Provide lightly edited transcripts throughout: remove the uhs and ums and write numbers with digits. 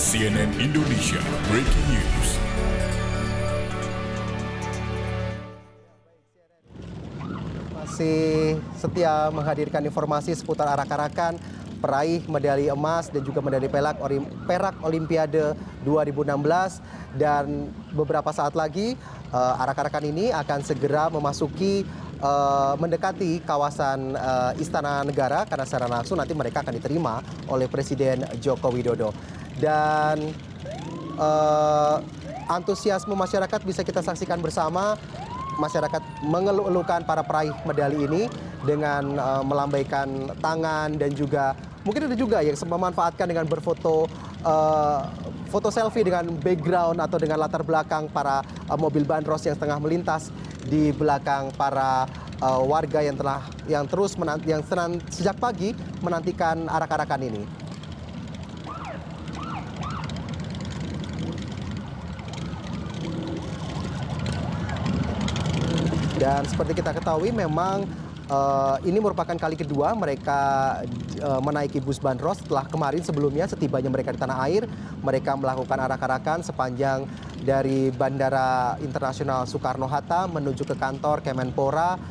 CNN Indonesia Breaking News. Masih setia menghadirkan informasi seputar arak-arakan peraih medali emas dan juga medali perak Olimpiade 2016. Dan beberapa saat lagi arak-arakan ini akan segera mendekati kawasan Istana Negara, karena secara langsung nanti mereka akan diterima oleh Presiden Joko Widodo. Dan antusiasme masyarakat bisa kita saksikan bersama. Masyarakat mengeluh-elukan para peraih medali ini dengan melambaikan tangan, dan juga mungkin ada juga yang memanfaatkan dengan berfoto foto selfie dengan background atau dengan latar belakang para mobil bandros yang tengah melintas di belakang para warga yang sejak pagi menantikan arak-arakan ini. Dan seperti kita ketahui memang ini merupakan kali kedua mereka menaiki bus bandros setelah kemarin sebelumnya setibanya mereka di tanah air. Mereka melakukan arak-arakan sepanjang dari Bandara Internasional Soekarno-Hatta menuju ke kantor Kemenpora.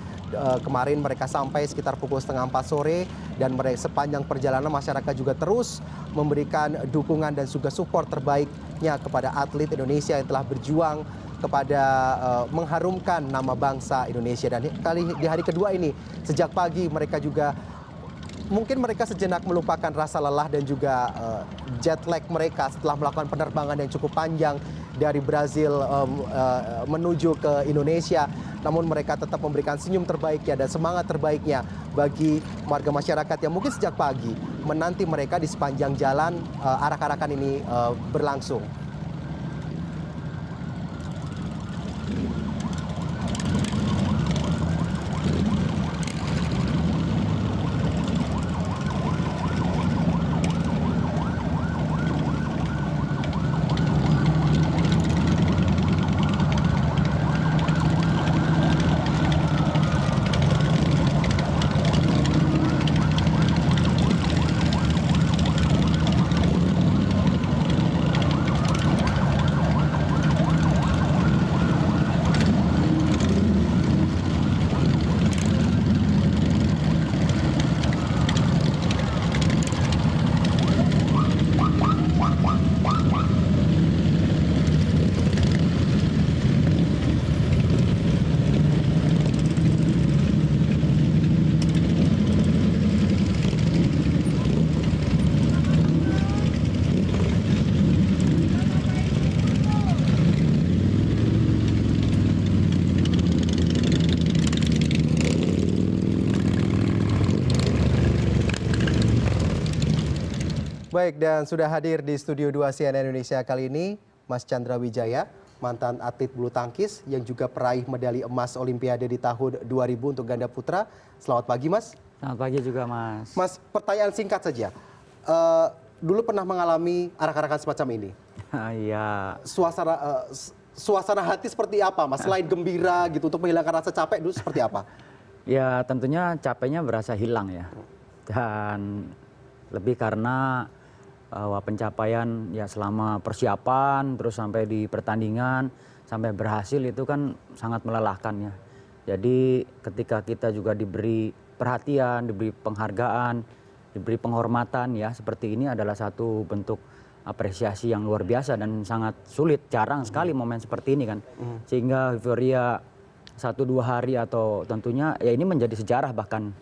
Kemarin mereka sampai sekitar pukul 3:30 sore, dan sepanjang perjalanan masyarakat juga terus memberikan dukungan dan juga support terbaiknya kepada atlet Indonesia yang telah berjuang kepada mengharumkan nama bangsa Indonesia. Dan di hari kedua ini sejak pagi mereka juga mungkin sejenak melupakan rasa lelah dan juga jet lag mereka setelah melakukan penerbangan yang cukup panjang dari Brazil menuju ke Indonesia. Namun mereka tetap memberikan senyum terbaiknya dan semangat terbaiknya bagi warga masyarakat yang mungkin sejak pagi menanti mereka di sepanjang jalan arak-arakan ini berlangsung. Baik, dan sudah hadir di Studio 2 CNN Indonesia kali ini Mas Chandra Wijaya, mantan atlet bulu tangkis yang juga peraih medali emas Olimpiade di tahun 2000 untuk ganda putra. Selamat pagi, Mas. Selamat pagi juga, Mas. Mas, pertanyaan singkat saja. Dulu pernah mengalami arak-arakan semacam ini? Iya. Suasana hati seperti apa, Mas? Selain gembira gitu untuk menghilangkan rasa capek dulu seperti apa? Ya, tentunya capeknya berasa hilang ya. Dan lebih karena pencapaian ya selama persiapan terus sampai di pertandingan sampai berhasil itu kan sangat melelahkan ya. Jadi ketika kita juga diberi perhatian, diberi penghargaan, diberi penghormatan ya seperti ini adalah satu bentuk apresiasi yang luar biasa dan sangat sulit, jarang sekali momen seperti ini kan. Sehingga euforia 1-2 hari atau tentunya ya ini menjadi sejarah bahkan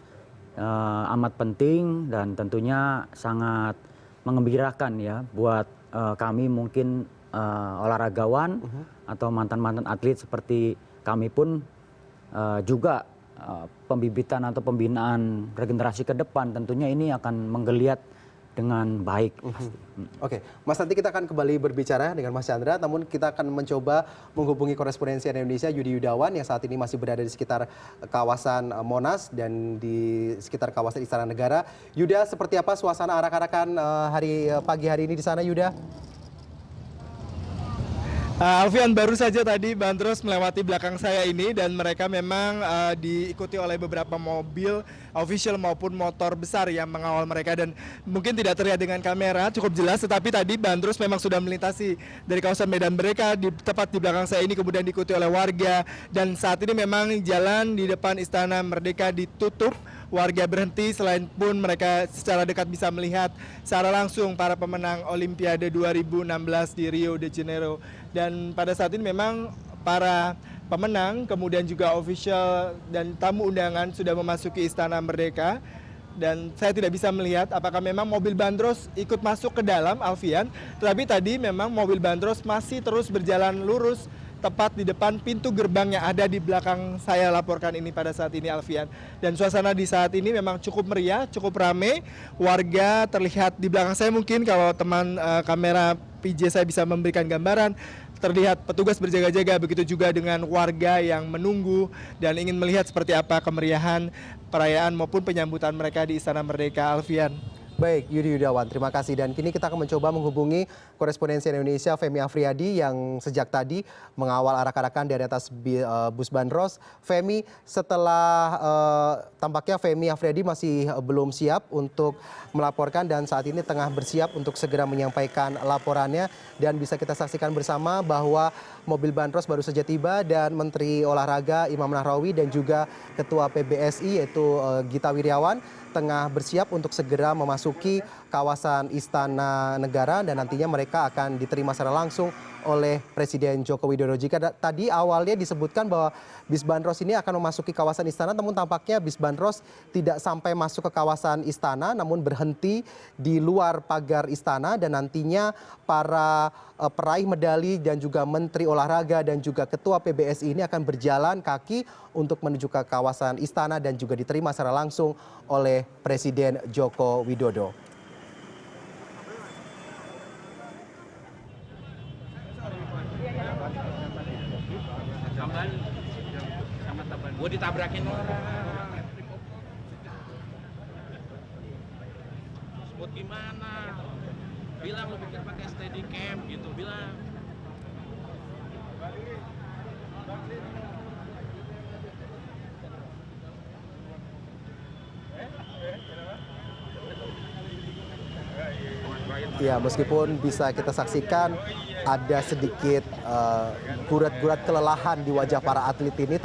amat penting dan tentunya sangat mengembirakan ya buat kami mungkin olahragawan atau mantan-mantan atlet seperti kami pun juga pembibitan atau pembinaan regenerasi ke depan tentunya ini akan menggeliat dengan baik. Oke, Mas, nanti kita akan kembali berbicara dengan Mas Chandra, namun kita akan mencoba menghubungi korespondensi Indonesia Yudi Yudawan yang saat ini masih berada di sekitar kawasan Monas dan di sekitar kawasan Istana Negara. Yuda, seperti apa suasana arak-arakan pagi hari ini di sana, Yuda? Alfian, baru saja tadi Bandros melewati belakang saya ini dan mereka memang diikuti oleh beberapa mobil official maupun motor besar yang mengawal mereka, dan mungkin tidak terlihat dengan kamera cukup jelas, tetapi tadi Bandros memang sudah melintasi dari kawasan Medan Merdeka tepat di belakang saya ini, kemudian diikuti oleh warga, dan saat ini memang jalan di depan Istana Merdeka ditutup. Warga berhenti, selain pun mereka secara dekat bisa melihat secara langsung para pemenang Olimpiade 2016 di Rio de Janeiro. Dan pada saat ini memang para pemenang, kemudian juga official dan tamu undangan sudah memasuki Istana Merdeka. Dan saya tidak bisa melihat apakah memang mobil Bandros ikut masuk ke dalam, Alfian. Tetapi tadi memang mobil Bandros masih terus berjalan lurus tepat di depan pintu gerbang yang ada di belakang saya laporkan ini pada saat ini, Alfian. Dan suasana di saat ini memang cukup meriah, cukup ramai. Warga terlihat di belakang saya, mungkin kalau teman kamera PJ saya bisa memberikan gambaran, terlihat petugas berjaga-jaga, begitu juga dengan warga yang menunggu dan ingin melihat seperti apa kemeriahan perayaan maupun penyambutan mereka di Istana Merdeka, Alfian. Baik, Yudi Yudawan, terima kasih. Dan kini kita akan mencoba menghubungi korespondensi Indonesia Femi Afriyadi yang sejak tadi mengawal arak-arakan dari atas bus Bandros. Femi, setelah tampaknya Femi Afriyadi masih belum siap untuk melaporkan dan saat ini tengah bersiap untuk segera menyampaikan laporannya. Dan bisa kita saksikan bersama bahwa mobil Bandros baru saja tiba dan Menteri Olahraga Imam Nahrawi dan juga Ketua PBSI yaitu Gita Wirjawan tengah bersiap untuk segera memasuki kawasan Istana Negara dan nantinya mereka akan diterima secara langsung oleh Presiden Joko Widodo. Jika tadi awalnya disebutkan bahwa bis Bandros ini akan memasuki kawasan Istana, namun tampaknya bis Bandros tidak sampai masuk ke kawasan Istana, namun berhenti di luar pagar Istana dan nantinya para peraih medali dan juga Menteri Olahraga dan juga Ketua PBSI ini akan berjalan kaki untuk menuju ke kawasan Istana dan juga diterima secara langsung oleh Presiden Joko Widodo. Gue ditabrakin orang. Sebut gimana? Bilang lu pikir pakai Steadicam gitu, bilang. Ya, meskipun bisa kita saksikan ada sedikit gurat-gurat kelelahan di wajah para atlet ini,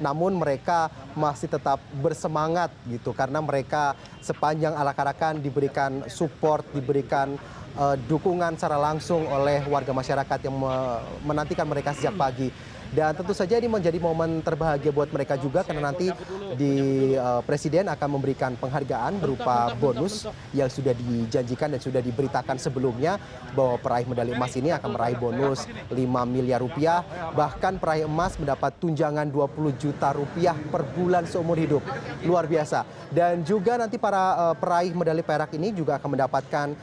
namun mereka masih tetap bersemangat gitu karena mereka sepanjang arak-arakan diberikan support, diberikan dukungan secara langsung oleh warga masyarakat yang menantikan mereka sejak pagi. Dan tentu saja ini menjadi momen terbahagia buat mereka juga karena nanti Presiden akan memberikan penghargaan berupa bonus yang sudah dijanjikan dan sudah diberitakan sebelumnya bahwa peraih medali emas ini akan meraih bonus 5 miliar rupiah. Bahkan peraih emas mendapat tunjangan 20 juta rupiah per bulan seumur hidup. Luar biasa. Dan juga nanti para peraih medali perak ini juga akan mendapatkan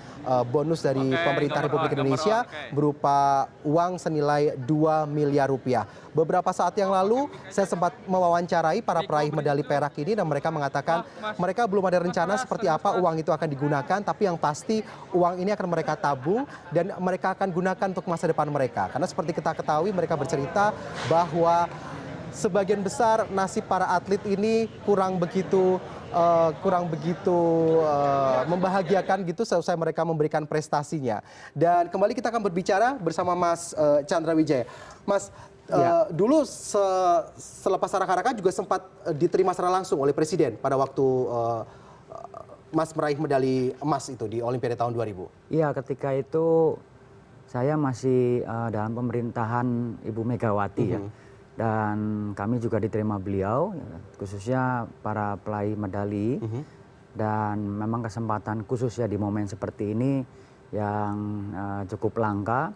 bonus dari pemerintah Republik Indonesia berupa uang senilai 2 miliar rupiah. Beberapa saat yang lalu saya sempat mewawancarai para peraih medali perak ini dan mereka mengatakan mereka belum ada rencana seperti apa uang itu akan digunakan, tapi yang pasti uang ini akan mereka tabung dan mereka akan gunakan untuk masa depan mereka. Karena seperti kita ketahui mereka bercerita bahwa sebagian besar nasib para atlet ini kurang begitu membahagiakan gitu selesai mereka memberikan prestasinya. Dan kembali kita akan berbicara bersama Mas Chandra Wijaya. Mas, dulu selepas arak-arakan juga sempat diterima secara langsung oleh Presiden pada waktu Mas meraih medali emas itu di Olimpiade tahun 2000. Iya, ketika itu saya masih dalam pemerintahan Ibu Megawati ya. Dan kami juga diterima beliau, khususnya para peraih medali. Dan memang kesempatan khususnya di momen seperti ini yang cukup langka.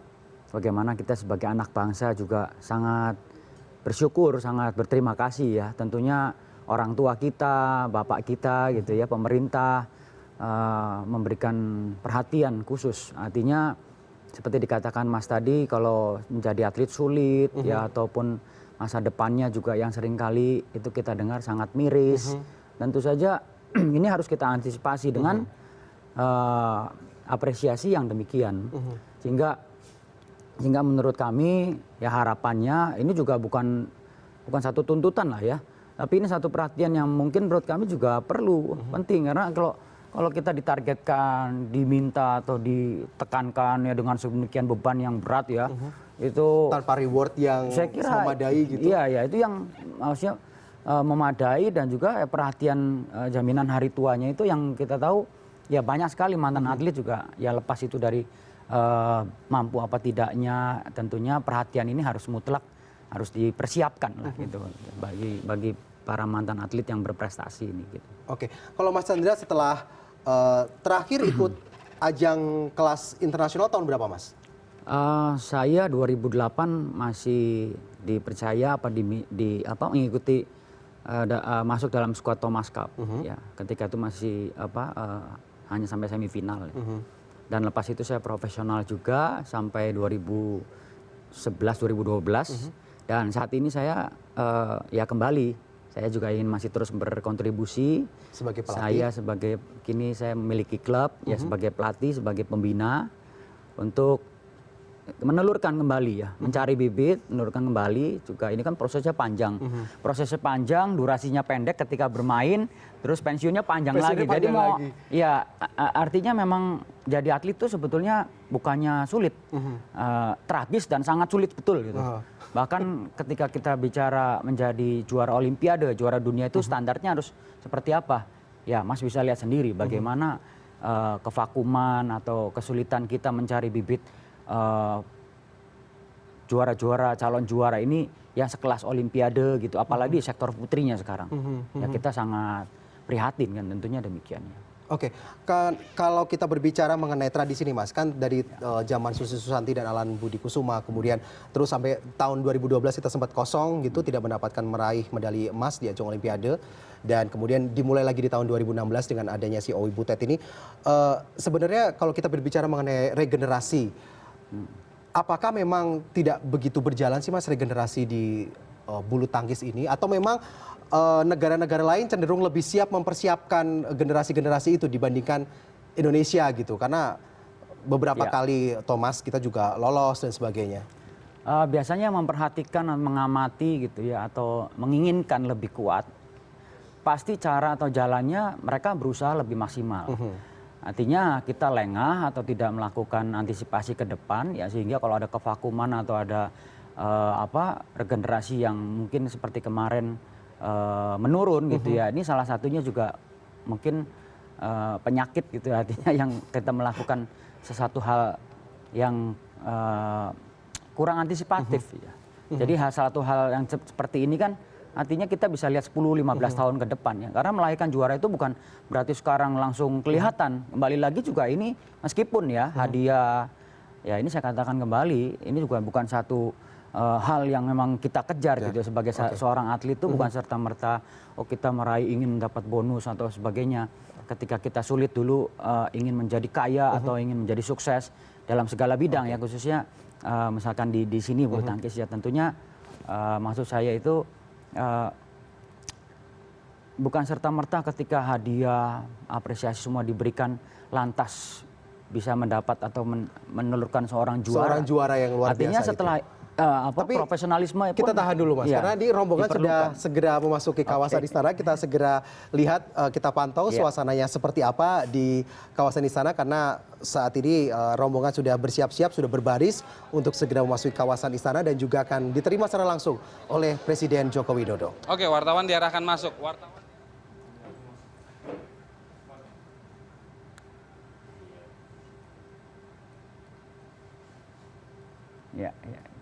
Bagaimana kita sebagai anak bangsa juga sangat bersyukur, sangat berterima kasih ya. Tentunya orang tua kita, bapak kita gitu ya, pemerintah memberikan perhatian khusus. Artinya seperti dikatakan Mas tadi, kalau menjadi atlet sulit ya, ataupun masa depannya juga yang seringkali itu kita dengar sangat miris. Tentu saja ini harus kita antisipasi dengan apresiasi yang demikian. Sehingga Sehingga menurut kami ya harapannya ini juga bukan satu tuntutan lah ya. Tapi ini satu perhatian yang mungkin menurut kami juga perlu, penting. Karena kalau kita ditargetkan, diminta atau ditekankan ya dengan sedemikian beban yang berat ya, itu Tanpa reward yang saya kira memadai gitu. Iya, ya itu yang maksudnya memadai dan juga perhatian jaminan hari tuanya itu yang kita tahu ya banyak sekali mantan atlet juga ya lepas itu dari mampu apa tidaknya, tentunya perhatian ini harus mutlak, harus dipersiapkan lah gitu bagi para mantan atlet yang berprestasi ini gitu. Oke, kalau Mas Chandra setelah terakhir ikut ajang kelas internasional tahun berapa, Mas? Saya 2008 masih dipercaya mengikuti masuk dalam skuad Thomas Cup ya. Ketika itu masih hanya sampai semifinal ya. Dan lepas itu saya profesional juga sampai 2011 2012 dan saat ini saya ya kembali saya juga ingin masih terus berkontribusi Sebagai pelatih? Kini saya memiliki klub ya sebagai pelatih, sebagai pembina untuk menelurkan kembali ya, mencari bibit, menelurkan kembali juga ini kan prosesnya panjang. Prosesnya panjang, durasinya pendek ketika bermain, terus pensiunnya panjang lagi. Jadi ya artinya memang jadi atlet itu sebetulnya bukannya sulit. Tragis dan sangat sulit betul gitu. Bahkan ketika kita bicara menjadi juara olimpiade, juara dunia itu standarnya harus seperti apa? Ya, Mas bisa lihat sendiri bagaimana kevakuman atau kesulitan kita mencari bibit juara-juara, calon juara ini yang sekelas olimpiade gitu, apalagi sektor putrinya sekarang. Ya kita sangat prihatin kan tentunya demikian. Oke, kalau kita berbicara mengenai tradisi nih Mas, kan dari zaman Susi Susanti dan Alan Budi Kusuma, kemudian terus sampai tahun 2012 kita sempat kosong gitu, tidak mendapatkan meraih medali emas di ajang olimpiade. Dan kemudian dimulai lagi di tahun 2016 dengan adanya si Owi Butet ini. Sebenarnya kalau kita berbicara mengenai regenerasi, apakah memang tidak begitu berjalan sih Mas regenerasi di bulu tangkis ini? Atau memang negara-negara lain cenderung lebih siap mempersiapkan generasi-generasi itu dibandingkan Indonesia gitu? Karena beberapa kali Thomas kita juga lolos dan sebagainya. Biasanya memperhatikan dan mengamati gitu ya, atau menginginkan lebih kuat. Pasti cara atau jalannya mereka berusaha lebih maksimal. Artinya kita lengah atau tidak melakukan antisipasi ke depan ya, sehingga kalau ada kevakuman atau ada regenerasi yang mungkin seperti kemarin menurun gitu ya. Ini salah satunya juga mungkin penyakit gitu, artinya yang kita melakukan sesuatu hal yang kurang antisipatif ya. Jadi satu hal yang seperti ini kan artinya kita bisa lihat 10-15 tahun ke depan ya. Karena melahirkan juara itu bukan berarti sekarang langsung kelihatan. Kembali lagi juga ini meskipun ya hadiah, ya ini saya katakan kembali, ini juga bukan satu hal yang memang kita kejar gitu sebagai seorang atlet itu bukan serta-merta kita meraih ingin mendapat bonus atau sebagainya. Ketika kita sulit dulu ingin menjadi kaya atau ingin menjadi sukses dalam segala bidang ya, khususnya misalkan di sini bulu tangkis ya, tentunya maksud saya itu bukan serta-merta ketika hadiah, apresiasi semua diberikan lantas bisa mendapat atau menelurkan seorang juara. Seorang juara yang luar artinya biasa setelah tapi profesionalisme pun kita tahan dulu Mas, karena di rombongan sudah segera memasuki kawasan istana. Kita segera lihat, kita pantau suasananya seperti apa di kawasan istana, karena saat ini rombongan sudah bersiap-siap, sudah berbaris untuk segera memasuki kawasan istana dan juga akan diterima secara langsung oleh Presiden Joko Widodo. Oke, wartawan diarahkan masuk. Wartawan. Ya, ya.